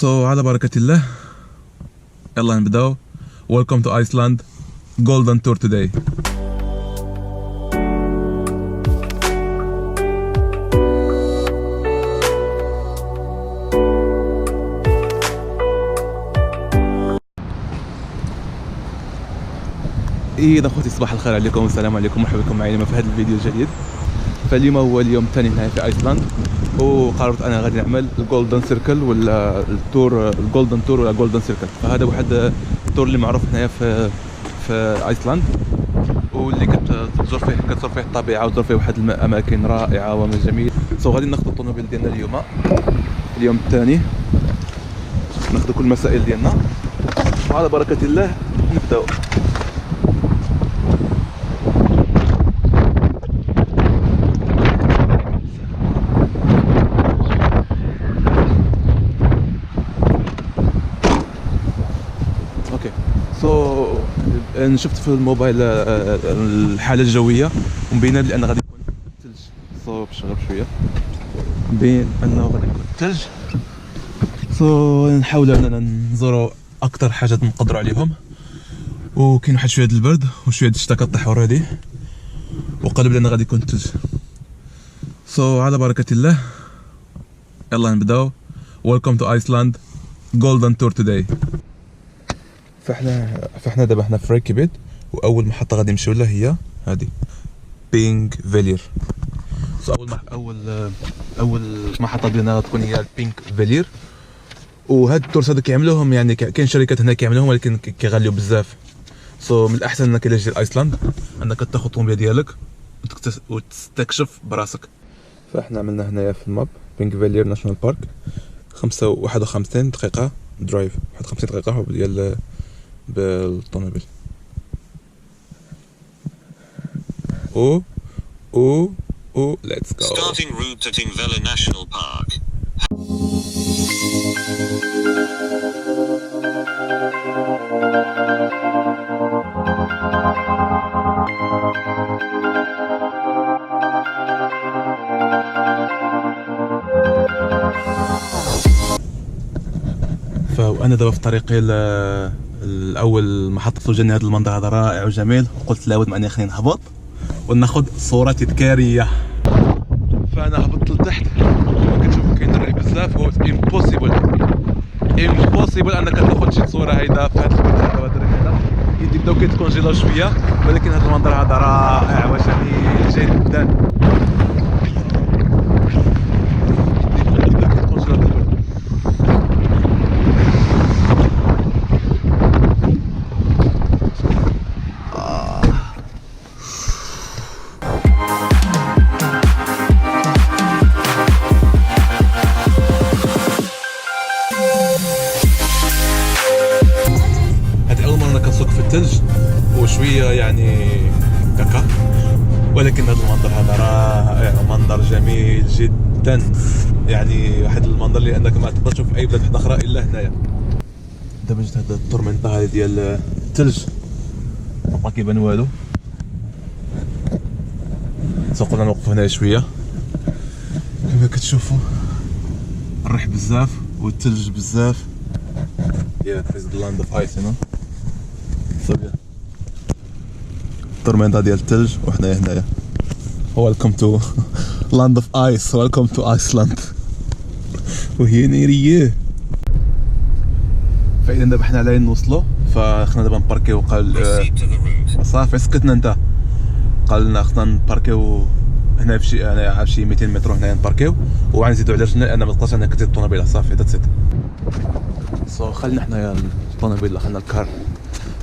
على بركة الله يلا نبداو. Welcome to Iceland Golden Tour today. إذا أخوتي صباح الخير عليكم والسلام عليكم، مرحبا بكم معي في هذا الفيديو الجديد. فاليوم هو اليوم الثاني هنا في ايسلاند، وقررت انا غادي نعمل الجولدن سيركل ولا التور، الجولدن تور ولا جولدن سيركل. فهذا واحد التور اللي معروف هنايا في ايسلاند، واللي كتزور فيه الطبيعه وتزور فيه واحد الاماكن رائعه وجميل. غادي ناخذ الطوموبيل ديالنا اليوم الثاني، ناخذ كل المسائل ديالنا وعلى بركه الله نبداو. انا شفت في الموبايل الحاله الجويه ومبينه لان غادي يكون الثلج. باش نغرب شويه مبين انه غادي يكون الثلج. نحاول اننا نزوروا اكثر حاجات نقدروا عليهم، وكاين واحد شويه د البرد وشويه د الشتا كطيح اوريدي، وقالوا بلي غادي يكون الثلج. على بركه الله يلا نبداو. Welcome to Iceland Golden Tour today. فاحنا دابا حنا في ريكيفيك، واول محطه غادي نمشيو لها هي هذه بينغ فيلير. اول محطه ديالنا غتكون هي بينغ فيلير. وهاد التورس هذا كيعملوهم، يعني كاين شركات هنا كيعملوهم ولكن كيغاليو بزاف. من الاحسن انك الا جيت لايسلاند انك تاخذ الطوموبيل ديالك وتستكشف براسك. فاحنا عملنا هنايا في الماب بينغ فيلير ناشونال بارك 51 دقيقه درايف، 51 دقيقه ديال بالطوموبيل. let's go. Starting route to Thingvellir National Park. فانا دابا في طريقي الاول محطه جاني هذا المنظر هذا رائع وجميل، وقلت لابد اني خلينا نهبط وناخذ صوره تذكاريه. فانا هبطت لتحت وكتشوف كاين الريح بزاف، هو امبوسيبل انك تاخذ شي صوره هيدا في هذا الريح هذا. يبداو كيتكونجيلاو شويه، ولكن هذا المنظر هذا رائع وجميل جدا. وشويه يعني كاكا، ولكن هذا المنظر هذا رائع ومنظر جميل جدا. يعني واحد المنظر اللي انك ما تقدر تشوف في اي بلاد اخرى الا هنايا. دابا جات هاد الطورمنطه هذه ديال الثلج، ما كيبان والو. قلنا نوقفوا هنا شويه. كما كتشوفوا الريح بزاف والثلج بزاف. this is the land of ice, you know. الطورمنطه ديال الثلج وحنايا هنايا. Welcome to land of ice, welcome to Iceland. وهي نيريه. فاذا دابا حنا على نوصلوا، فخصنا دابا نباركيو. قال صافي سكتنا انت، قال لنا خصنا نباركيو هنا في شي 200 متر هنايا نباركيو، وغنزيدو على رجلنا لان ما تقدرش انك تزيد الطوموبيل. صافي ذاتس ات. خلينا حنايا الطوموبيل، دخلنا الكار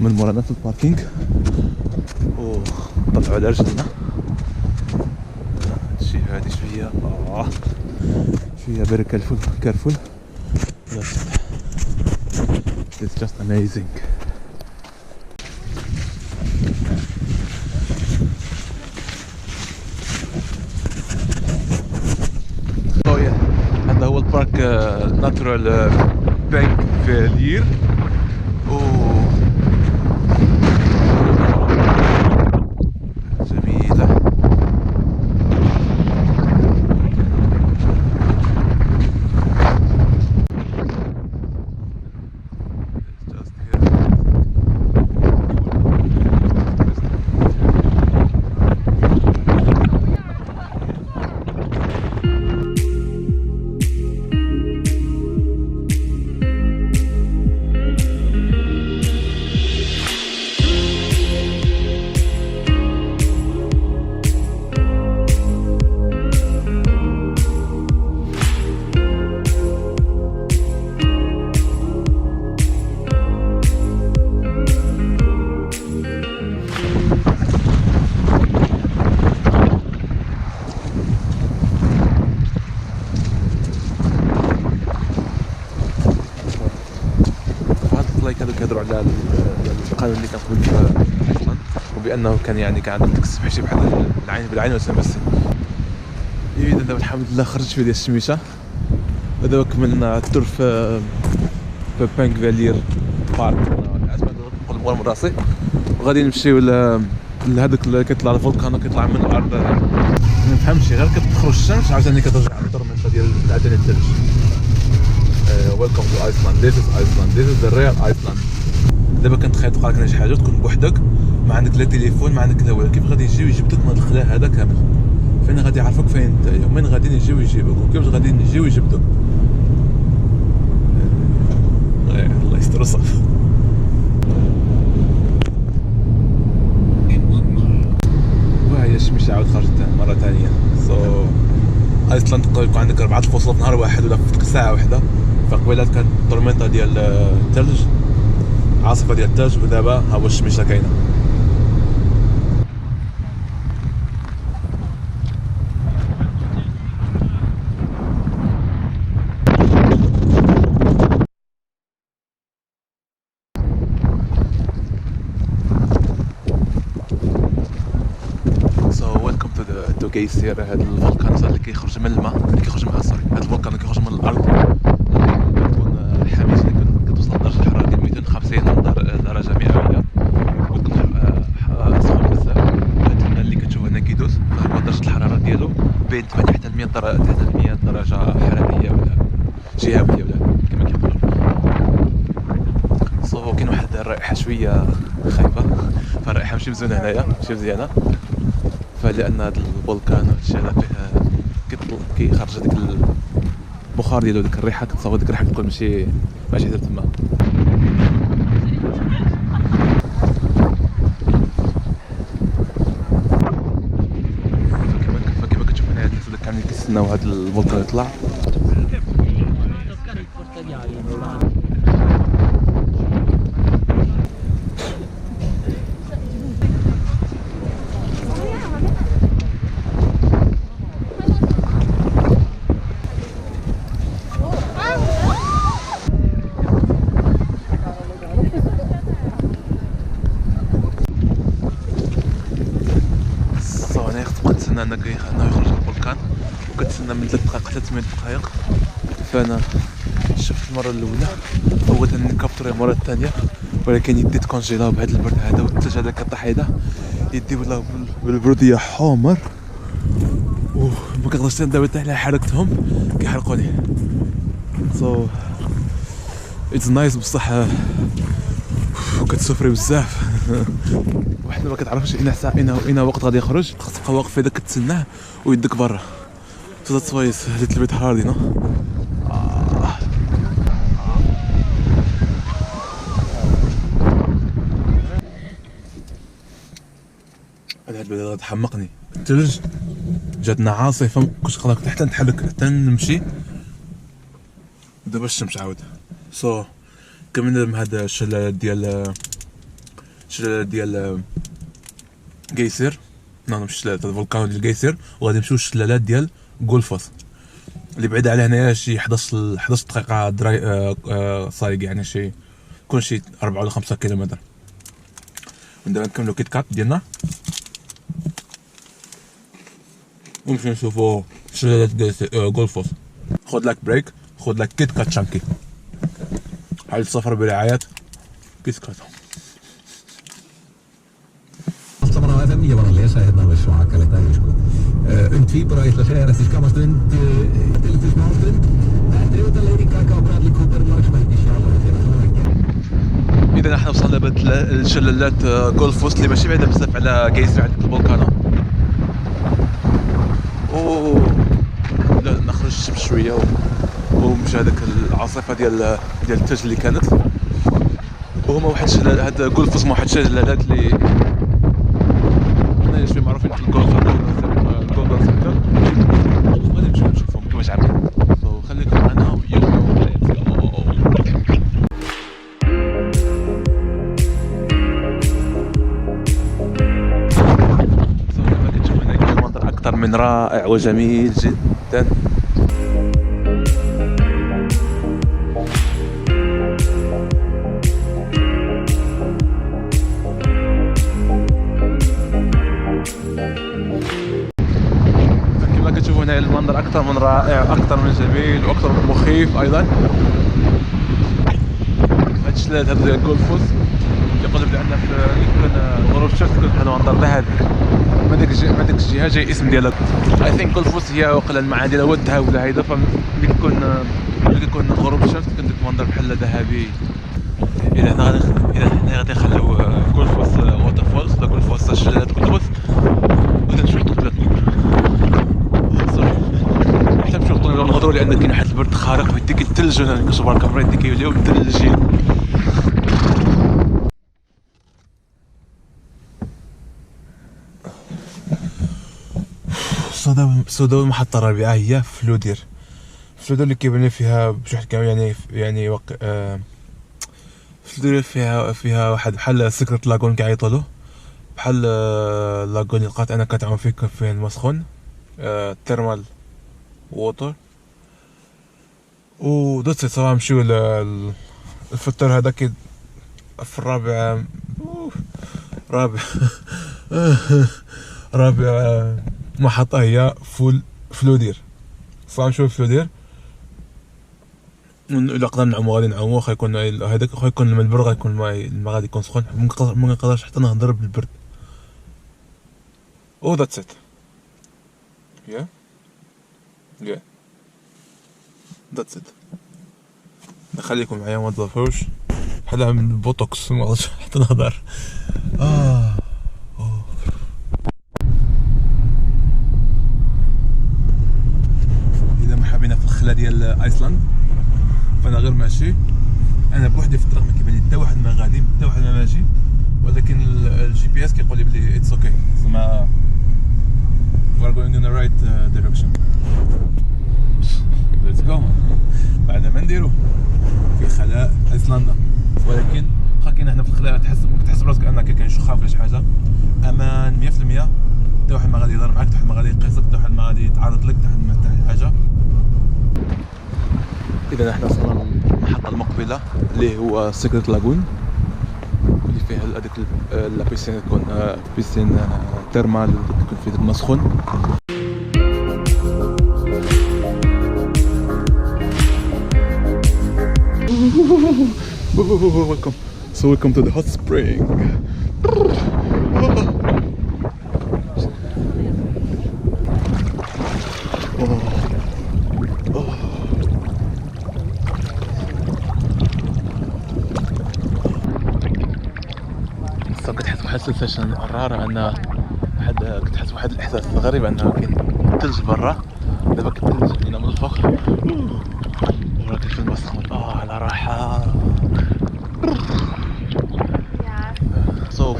من مورانا في الباركينغ ونطلعوا على رجلنا. هادشي هادي شويه فيري كارفول. It's just amazing. هذا هو البارك ناتورال بينغ فيلير. جميلة. والله كانوا كيهضروا على القانون اللي كان قبل في ايسلندا، وبانه كان يعني كان عندك تكسب حشي بحال العين بالعين والسن. اذا دابا الحمد لله خرجت شويه ديال الشميشه، ودابا كملنا التور في بانك فالير بارك، اسمع نقول مول راسي، وغادي نمشيو لهذاك اللي كيطلع الفولكان كيطلع من الارض. ما نفهمش غير كتخرج الشمس عاوتاني كترجع للدورمنت ديال عاوتاني الثلج. ويلكم تو ايسلاند، ذيس از ايسلاند، ذيس از ذا ريال ايسلاند. دابا كنتخيل توقع لك شي حاجه تكون بوحدك، ما عندك لا تليفون ما عندك لا والو، كيف غادي يجيو يجبدوك من هذا الخلا هذا كامل؟ فين غادي يعرفوك فين نتايا، ومن غادي يجيو يجيبوك، وكيفاش غادي يجيو يجبدوك؟ الله يستر صافي. وهي الشمس عاود خرجت مره ثانيه. ايسلاند تقدر يكون عندك 4 الفصول في نهار واحد ولا في ساعه واحده. فقبيلات كانت طورمنتا ديال الثلج، عاصفه ديال الثلج، ودابا ها هو الشمس كاينه. كيسير هذا الفولكان اللي كيخرج من الماء، اللي كيخرج من سوري، هذا الفولكان اللي كيخرج من الارض كيكون حامي، كتوصل لدرجه الحراره ديال 250 درجه مئويه، وكيكون سخون بزاف. هذا الماء اللي كتشوف هنا كيدوز فهو درجه الحراره ديالو بين 8 حتى 100 درجه حراريه ولا جهويه ولا كما كيقولوا. كاين واحد الرائحه شويه خايبه، فالرائحه ماشي مزيانه هنايا، ماشي مزيانه، فلان هذا الفولكان وهادشي هذا فيه كيخرج هذاك البخار ديالو، ديك الريحه كتصاوب، ديك الريحه كتكون ماشي حتى تما. فكما كتشوف هنا الناس اللي كانوا كيستناو هذا الفولكان يطلع. انه يخرج الفولكان، وكتسنى من 3 دقائق حتى 8 دقائق. فانا شفت المره الاولى بغيت نكابتوري المره الثانيه، ولكن يدي تكونجيلا بهذا البرد هذا والثلج هذا كطيح هذا، يدي ولا بالبروديه حمر، وما كنقدرش نداوي حتى على حركتهم كيحرقوني. اتس نايس بصح كتسفري بزاف. واحد ما كتعرفش اين وقت غادي يخرج، خاصك تبقى واقف فيه كتسناه ويدك برا. ذاتس واي اتس ليتل بيت هارد نو. هذا البلد غادي تحمقني. الثلج جاتنا عاصفه، كنت قادر حتى نتحرك حتى نمشي، دابا الشمس عاود. كملنا من هذا الشلال ديال جيسر، ماشي شلالات، هذا الفولكان ديال جيسر، وغادي نمشيو للشلالات ديال غولفوس اللي بعيده على هنايا شي 11 دقيقه صايق، يعني كل شي 4 ولا 5 كيلومتر. من دابا نكملو كيت كات ديالنا ونمشيو نشوفو شلالات غولفوس. خذ لك بريك، خذ لك كيت كات شانكي. هاي السفر برعاية كيت كات. Samanaikaisen Ievanan lesähennälle suakalle täysko. Ynt fibraisla säärästis kamastun telefis maastun. Nähdään Lady Gaga وبرادلي كوبر لاكشمان إذا نحن وصلنا لشلالات غولفوس اللي ماشي بعيدة بزاف على جيسر عند الفولكانو. لا نخرج الشمس شوية ومشى هذاك العاصفة ديال الثلج اللي كانت، وهما واحد الشلال. هاد غولفوس واحد الشلالات اللي هنايا شويه معروفين في الجولدن سيركل. غادي نمشيو نشوفهم كيفاش عاملين. خليكم معنا ويوم كما كتشوف هنا كاين منظر اكثر من رائع وجميل جدا. اكثر من رائع، اكثر من جميل، واكثر من مخيف ايضا. هاد الشلال هذا ديال غولفوس يقول بلي عندنا في كان غروب الشمس كيكون واحد المنظر ذهبي. من ديك الجهه جاي الاسم ديالها. اي ثينك غولفوس هي وقيلا المعادن ديالها هو الذهب ولا هيدا، فملي كيكون غروب الشمس كيكون ديك المنظر بحال ذهبي. اذا حنا غادي نخليو غولفوس ووتر فولز ولا غولفوس شلالات غولفوس غادي نمشيو للطبيعة. حتى نمشيو نهضروا لان كاين واحد البرد خارق ويديك الثلج، وانا كنشوف الكاميرا يديك يوليو مثلجين. صدى المحطة الرابعة هي فلودير اللي كيبان فيها بشي واحد يعني فلودير فيها واحد بحال سكرت لاغون كيعيطوا له، بحال لاغون اللي لقيت انا كتعوم فيه الماء سخون، تيرمال ووتر. و دوت صافا نمشيو الفطور هذا في رابع محطة هي فلودير. صافا نمشيو لفلودير، الا قدرنا نعومو غادي نعومو، واخا يكون هذاك واخا يكون الماء البرد غيكون الماء غادي يكون سخون، ما نقدرش حتى نهضر بالبرد. او ذاتس ات يا ذاتس ات. نخليكم معايا ما تضافوش بحال من البوتوكس، ما عرفتش حتى نهضر. اذا مرحبا بنا في الخلا ديال ايسلاند، فانا غير ماشي انا بوحدي في الطريق، ما كيبان لي حتى واحد ما غادي حتى واحد ما ماشي، ولكن الجي بي اس كيقول لي بلي اتس اوكي، زعما we are going in the right direction. let's go. بعد ما نديرو في خلاء ايسلندا، ولكن واخا كاين هنا في الخلاء تحس براسك انك كاين شي خاف ولا شي حاجه، امان 100%. حتى واحد ما غادي يهضر معاك، حتى واحد ما غادي يقيسك، حتى واحد ما غادي يتعرض لك، حتى حاجه. اذا احنا وصلنا للمحطه المقبله اللي هو سيكريت لاغون، اللي فيها هذيك البيسين تكون بيسين تيرمال تكون فيه الماء سخون. welcome to the hot spring. كتحس بواحد السنسيشن رارة، ان كتحس بواحد الاحساس غريب انه كاين الثلج برا، دابا كتثلج هنا من الفوق ولكن في الماء سخون. على راحة.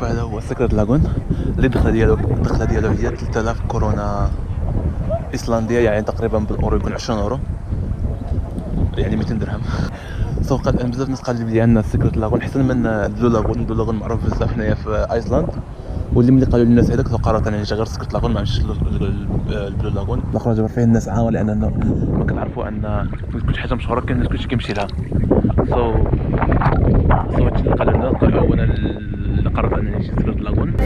فهذا هو سيكريت لاغون اللي الدخله ديالو هي 3000 كورونا ايسلنديه، يعني تقريبا بالاورو يكون 20 اورو، يعني 200 درهم. بزاف الناس قالوا لي ان سيكريت لاغون احسن من البلو لاغون معروف بزاف هنايا في ايسلاند، واللي ملي قالوا لي الناس هذاك قررت انا نجي غير سيكريت لاغون، ما نمشيش للبلو لاغون. الاخرى جبر فيه الناس عامه، لان ما كنعرفوا ان كل حاجه مشهوره كاين الناس كلشي كيمشي لها. هادشي اللي قالوا لنا، وانا اللي قررت انني نجي سيكريت لاغون.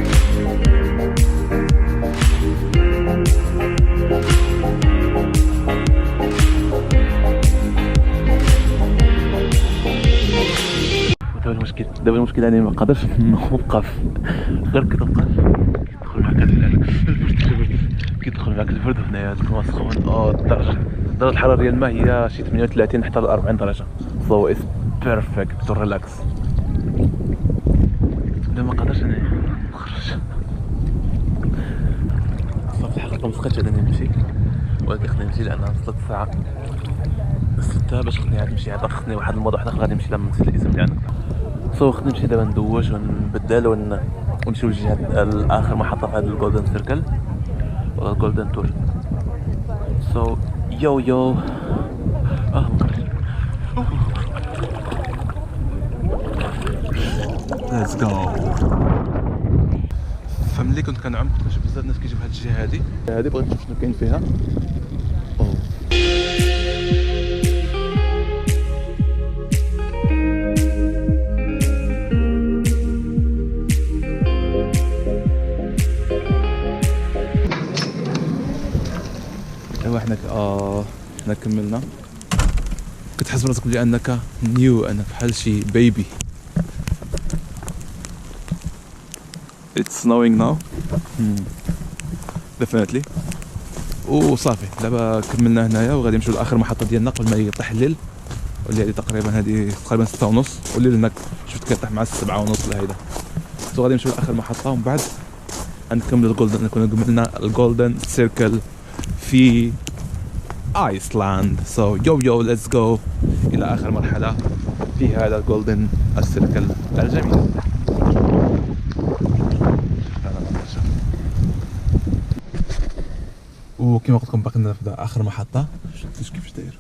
دابا المشكل انني ما قادرش نوقف، غير كتوقف كيدخل معاك البرد هنايا الماء سخون. درجه الحراره ديال الماء هي شي 38 حتى ل 40 درجه. سو اتس بيرفكت تو ريلاكس. دابا ما قادرش انني نخرج صافي. الحقيقه مسقيتش انني نمشي، ولكن خصني نمشي لان وصلت الساعه 6 باش خصني عاد نمشي. عاد خصني واحد الموضوع حنا غادي نمشي لما نسيت الاسم ديالنا. خصني نمشي دابا ندوش ونبدل ونمشيو للجهه الاخر محطه في هذا الجولدن سيركل ولا الجولدن تور. يو ليتس جو. فملي كنت كنعم كنت كنشوف بزاف الناس كيجيو في هاد الجهه هادي بغيت نشوف شنو كاين فيها. ايوا حنا انا كملنا. كتحس براسك بلي انك نيو، انا بحال شي بيبي. It's snowing now. Definitely. وصافي دابا كملنا هنايا وغادي نمشيو لاخر محطه ديالنا قبل ما يطيح الليل، واللي هذه تقريبا 6:30، والليل هناك شفت كيطيح مع 7:30 ولا هيدا. سو غادي نمشيو لاخر محطه ومن بعد غنكملوا الجولدن. كنا كملنا الجولدن سيركل في ايسلاند. سو يو ليتس جو الى اخر مرحله في هذا الجولدن سيركل الجميل. وكما قلت لكم باقي لنا في اخر محطه. شفتوا كيفاش داير؟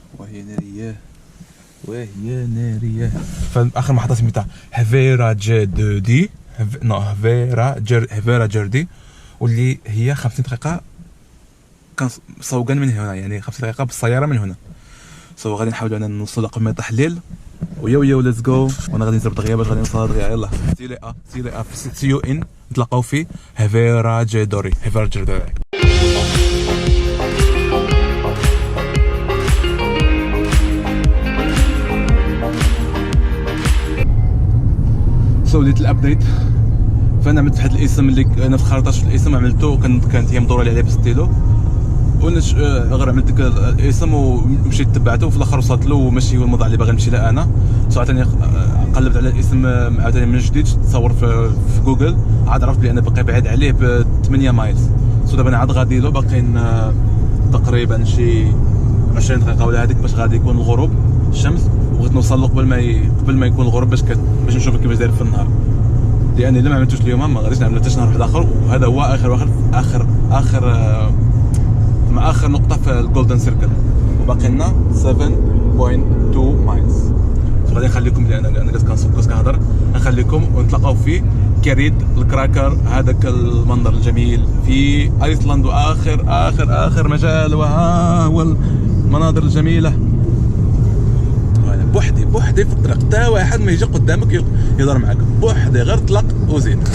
وهي ناريه. فاخر محطه سميتها هافيرا جيردي، هافيرا جيردي، واللي هي 50 دقيقه سوقا من هنا، يعني 50 دقيقه بالسياره من هنا. سو غادي نحاولوا اننا نوصل قبل ما يطيح الليل. ويو ليتس جو. وانا غادي نزرب دغيا باش غادي نوصل دغيا. يلا سي يو ان نتلاقاو في هافيرا جيردي. وليت الابديت. فانا عملت في هذا الاسم اللي انا في خريطه في الاسم عملته، كانت هي مدوره لي عليه بالستيلو، غير عملت ديك الاسم ومشيت تبعته، وفي الاخر وصلت له وماشي هو الموضوع اللي باغي نمشي له انا. عاوتاني قلبت على الاسم عاوتاني من جديد، تصور في جوجل، عاد عرفت بلي انا باقي بعيد عليه ب 8 مايلز. دابا انا عاد غادي له باقيين تقريبا شي 20 دقيقه ولا هذيك باش غادي يكون الغروب الشمس، وبغيت نوصل له قبل ما يكون الغروب باش نشوف كيفاش داير في النهار، لاني الا ما عملتوش اليوم ما غاديش نعمل حتى نهار واحد اخر. وهذا هو اخر نقطه في الجولدن سيركل، وباقي لنا 7.2 مايلز. غادي نخليكم اللي انا كنهضر نخليكم ونتلاقاو في كريد الكراكر، هذاك المنظر الجميل في ايسلاند، واخر اخر اخر مجال، وها هو المناظر الجميله. بوحدي في الطريق، حتى واحد ما يجي قدامك يهضر معاك، بوحدي غير طلق وزيد.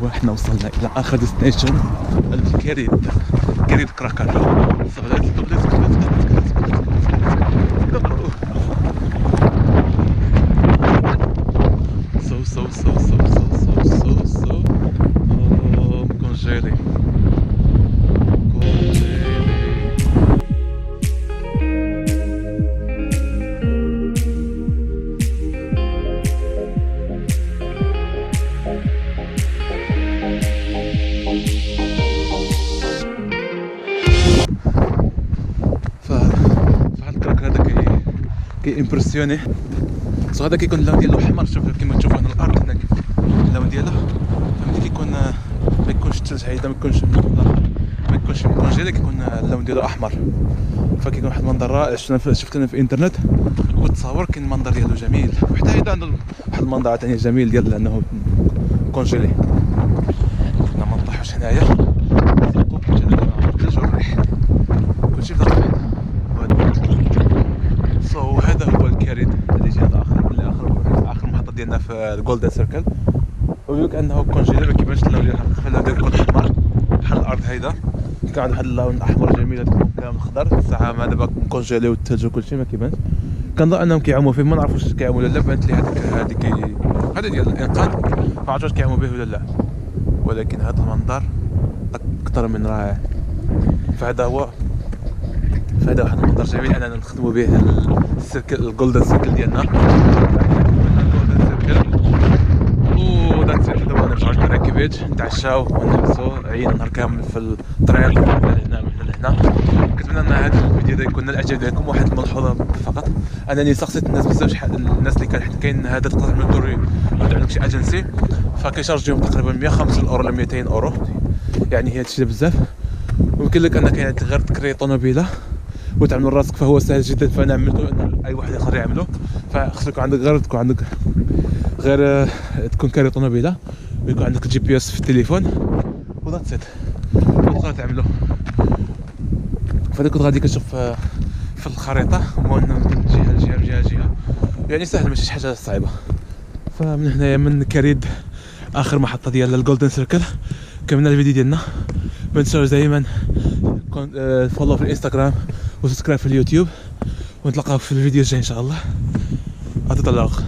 وحنا وصلنا الى اخر ديستنيشن، كريد كراكر. كونجيلي. امبرسيوني. سو هذا كيكون اللون ديالو احمر، شوف كيما تشوفوا هنا الارض هنا كيف اللون ديالها، فهمتي؟ كيكون ما يكونش الثلج هيدا، ما يكونش كونجيلي، كيكون اللون ديالو احمر، فكيكون واحد المنظر رائع. شفت انا في الانترنت وتصور كاين المنظر ديالو جميل، وحتى هيدا عنده واحد المنظر ثاني جميل ديال انه كونجيلي. حنا ما نطيحوش هنايا، الثلج والريح كلشي في داك. هذا هو الكريد اللي جا اخر محطه ديالنا في الجولدن سيركل. ويقولك انه كونجيلي ما كيبانش اللون ديالها، اللون ديالو يكون احمر بحال الارض هيدا، كان عنده واحد اللون احمر جميل، هذاك كامل خضر. الساعه ما دابا كونجيلي والثلج وكلشي ما كيبانش. كنظن انهم كيعوموا فيه، ما نعرفوش واش كيعوموا ولا لا. بانت لي هذا ديال الانقاذ، ما عرفتش واش كيعوموا به ولا لا، ولكن هذا المنظر اكثر من رائع. فهذا واحد المنظر جميل اننا نخدموا به السيركل، الجولدن سيركل ديالنا. وداك دابا نرجعوا للراكبيج، نتعشاو ونلبسوا، عينا نهار كامل في الطريق من هنا لهنا. كنتمنى ان هذا الفيديو دا يكون الاعجاب ديالكم. واحد الملحوظه فقط، انني سقسيت الناس بزاف، شحال الناس اللي كاين هذا تقدر تعمل دوري ولا عندك شي اجنسي، فكيشارجيهم تقريبا 150 اورو ولا 200 اورو، يعني هي هادشي بزاف. ويمكن لك انك غير تكري طوموبيله وتعمل راسك، فهو سهل جدا. فانا عملته ان اي واحد يقدر يعمله، فخصك يكون عندك غير تكون كاري طوموبيله، ويكون عندك جي بي اس في التليفون، وذاتس ات، وتقدر تعملو. فانا كنت غادي كنشوف في الخريطه من جهه لجهه، يعني سهل ماشي شي حاجه صعيبه. فمن هنايا من كريد اخر محطه ديال الجولدن سيركل كملنا الفيديو ديالنا. ما تنساوش دائما فولو في الانستغرام وسبسكرايب في اليوتيوب، ونتلاقاو في الفيديو الجاي ان شاء الله. اتطلق.